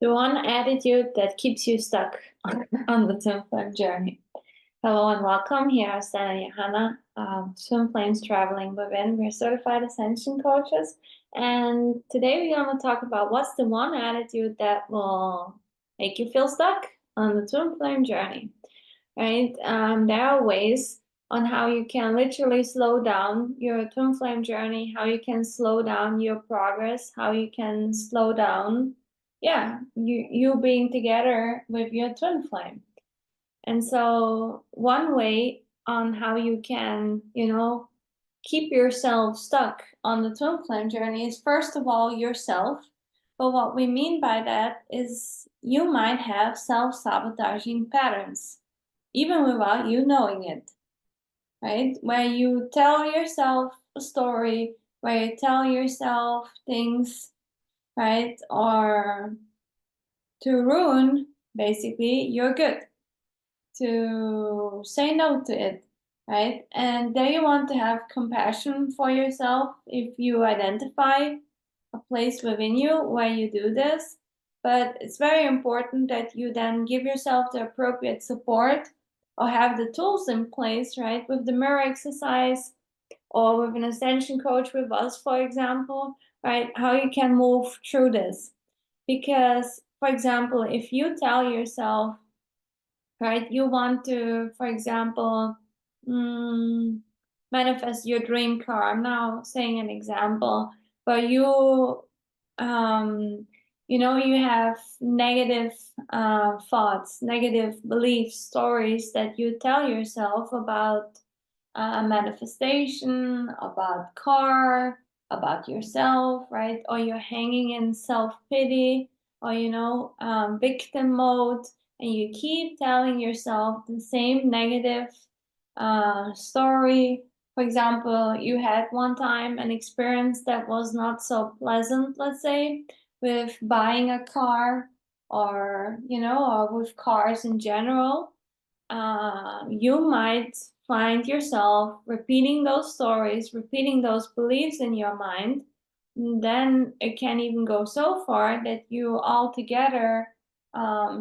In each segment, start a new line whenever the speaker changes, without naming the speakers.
The one attitude that keeps you stuck on the twin flame journey. Hello and welcome. Here are Stan and Johanna, Twin Flames Traveling Within. We're certified ascension coaches. And today we're going to talk about what's the one attitude that will make you feel stuck on the twin flame journey, right? There are ways on how you can literally slow down your twin flame journey, how you can slow down your progress, how you can slow down, you being together with your twin flame. And so one way on how you can, keep yourself stuck on the twin flame journey is first of all yourself. But what we mean by that is you might have self-sabotaging patterns, even without you knowing it, right? Where you tell yourself a story, where you tell yourself things, right? Or to ruin, basically, you're good, to say no to it, right? And there you want to have compassion for yourself if you identify a place within you where you do this. But it's very important that you then give yourself the appropriate support or have the tools in place, right? With the mirror exercise or with an ascension coach with us, for example, right? How you can move through this. Because, for example, if you tell yourself, right, you want to, for example, manifest your dream car. I'm now saying an example, but you have negative thoughts, negative beliefs, stories that you tell yourself about manifestation, about car, about yourself, right? Or you're hanging in self-pity, or victim mode, and you keep telling yourself the same negative story. For example, you had one time an experience that was not so pleasant, let's say, with buying a car, or with cars in general. You might find yourself repeating those stories, repeating those beliefs in your mind. And then it can even go so far that you altogether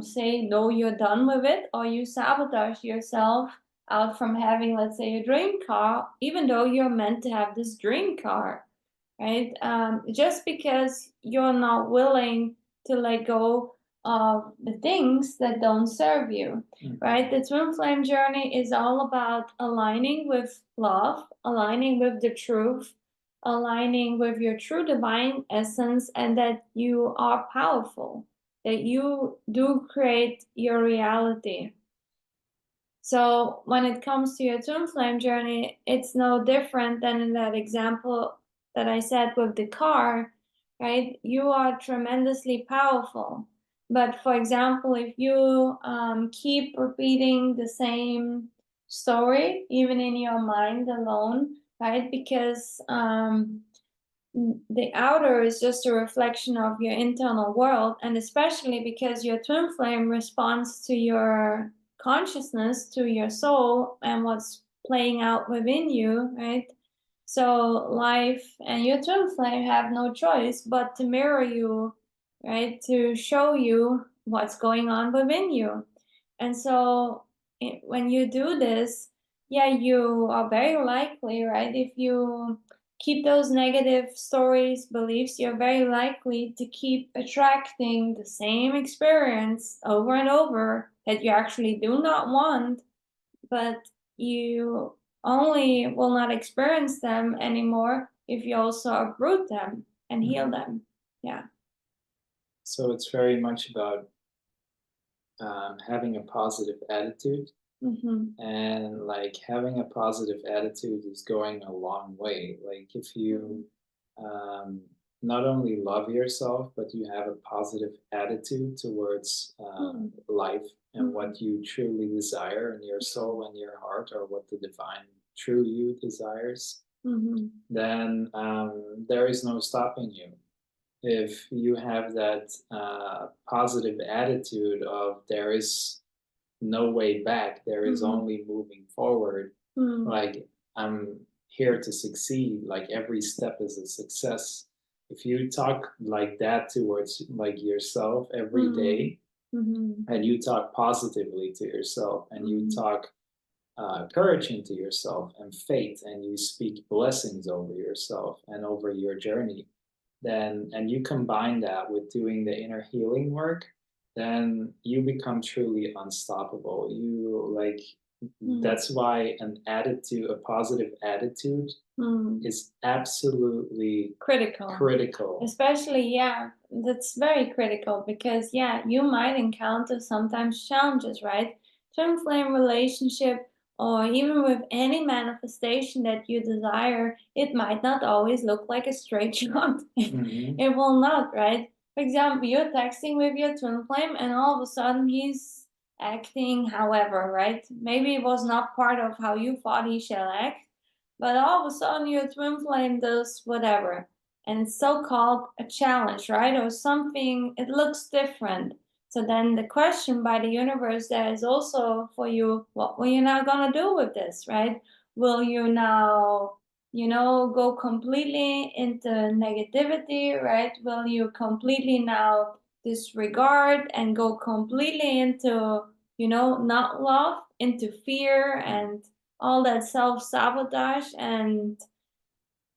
say, no, you're done with it, or you sabotage yourself out from having, let's say, a dream car, even though you're meant to have this dream car, right? Just because you're not willing to let go of the things that don't serve you, right? The twin flame journey is all about aligning with love, aligning with the truth, aligning with your true divine essence, and that you are powerful, that you do create your reality. So when it comes to your twin flame journey, it's no different than in that example that I said with the car, right? You are tremendously powerful. But for example, if you keep repeating the same story, even in your mind alone, right? Because the outer is just a reflection of your internal world, and especially because your twin flame responds to your consciousness, to your soul, and what's playing out within you, right? So life and your twin flame have no choice but to mirror you, right? To show you what's going on within you. And so when you do this, yeah, you are very likely, right? If you keep those negative stories, beliefs, you're very likely to keep attracting the same experience over and over that you actually do not want, but you only will not experience them anymore if you also uproot them and heal them. Yeah.
So it's very much about having a positive attitude. And like having a positive attitude is going a long way. Like if you not only love yourself, but you have a positive attitude towards life and what you truly desire in your soul and your heart, or what the divine true you desires, then there is no stopping you. If you have that positive attitude of there is no way back, there is only moving forward, like I'm here to succeed, like every step is a success. if you talk like that towards like yourself every day, and you talk positively to yourself, and you talk courage into yourself and faith, and you speak blessings over yourself and over your journey, then, and you combine that with doing the inner healing work, then you become truly unstoppable. You like, that's why an attitude, a positive attitude is absolutely
critical. Especially, yeah, that's very critical because, yeah, you might encounter sometimes challenges, right? Twin flame relationship, or even with any manifestation that you desire, it might not always look like a straight shot. It will not, right? For example, you're texting with your twin flame and all of a sudden he's acting however, right? Maybe it was not part of how you thought he shall act, but all of a sudden your twin flame does whatever. And it's so-called a challenge, right? Or something, it looks different. So then the question by the universe there is also for you, what were you now gonna do with this, right? Will you now, go completely into negativity, right? Will you completely now disregard and go completely into, not love, into fear and all that self-sabotage and,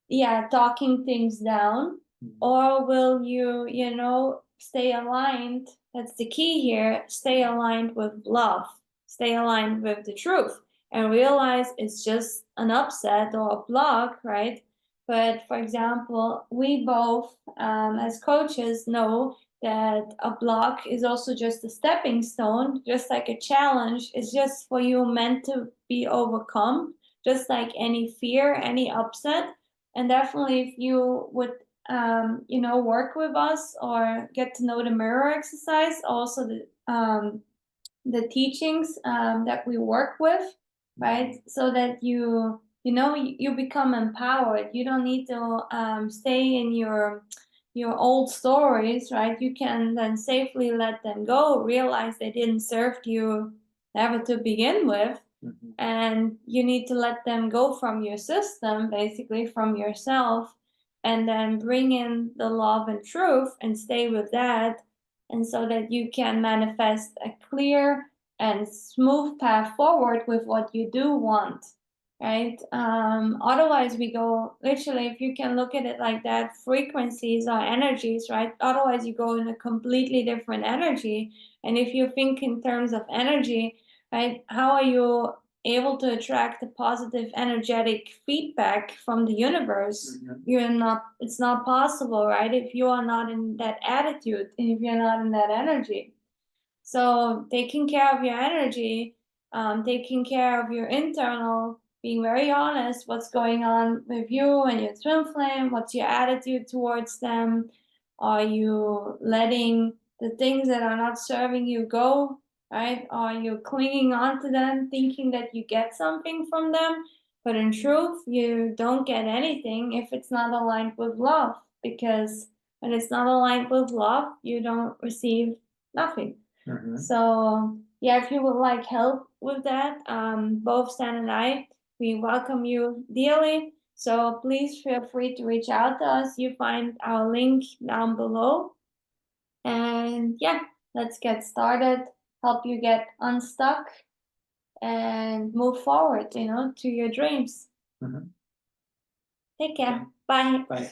yeah, talking things down? Or will you, stay aligned? That's the key here. Stay aligned with love, stay aligned with the truth, and realize it's just an upset or a block, right? But for example, we both, as coaches, know that a block is also just a stepping stone, just like a challenge is just for you meant to be overcome, just like any fear, any upset. And definitely, if you would, work with us or get to know the mirror exercise, also the teachings that we work with, right? So that you become empowered. You don't need to stay in your old stories, right? You can then safely let them go, realize they didn't serve you ever to begin with, and you need to let them go from your system, basically from yourself, and then bring in the love and truth and stay with that, and so that you can manifest a clear and smooth path forward with what you do want, right? Otherwise we go, literally, if you can look at it like that, frequencies or energies, right? Otherwise you go in a completely different energy. And if you think in terms of energy, right, how are you able to attract a positive energetic feedback from the universe? It's not possible, right? If you are not in that attitude and if you're not in that energy. So taking care of your energy, taking care of your internal, being very honest, what's going on with you and your twin flame, what's your attitude towards them? Are you letting the things that are not serving you go, right? Are you clinging on to them, thinking that you get something from them? But in truth, you don't get anything if it's not aligned with love, because when it's not aligned with love, you don't receive nothing. So yeah, if you would like help with that, both Stan and I, we welcome you dearly. So please feel free to reach out to us. You find our link down below. And yeah, let's get started, help you get unstuck and move forward, to your dreams. Take care. Bye.
Bye.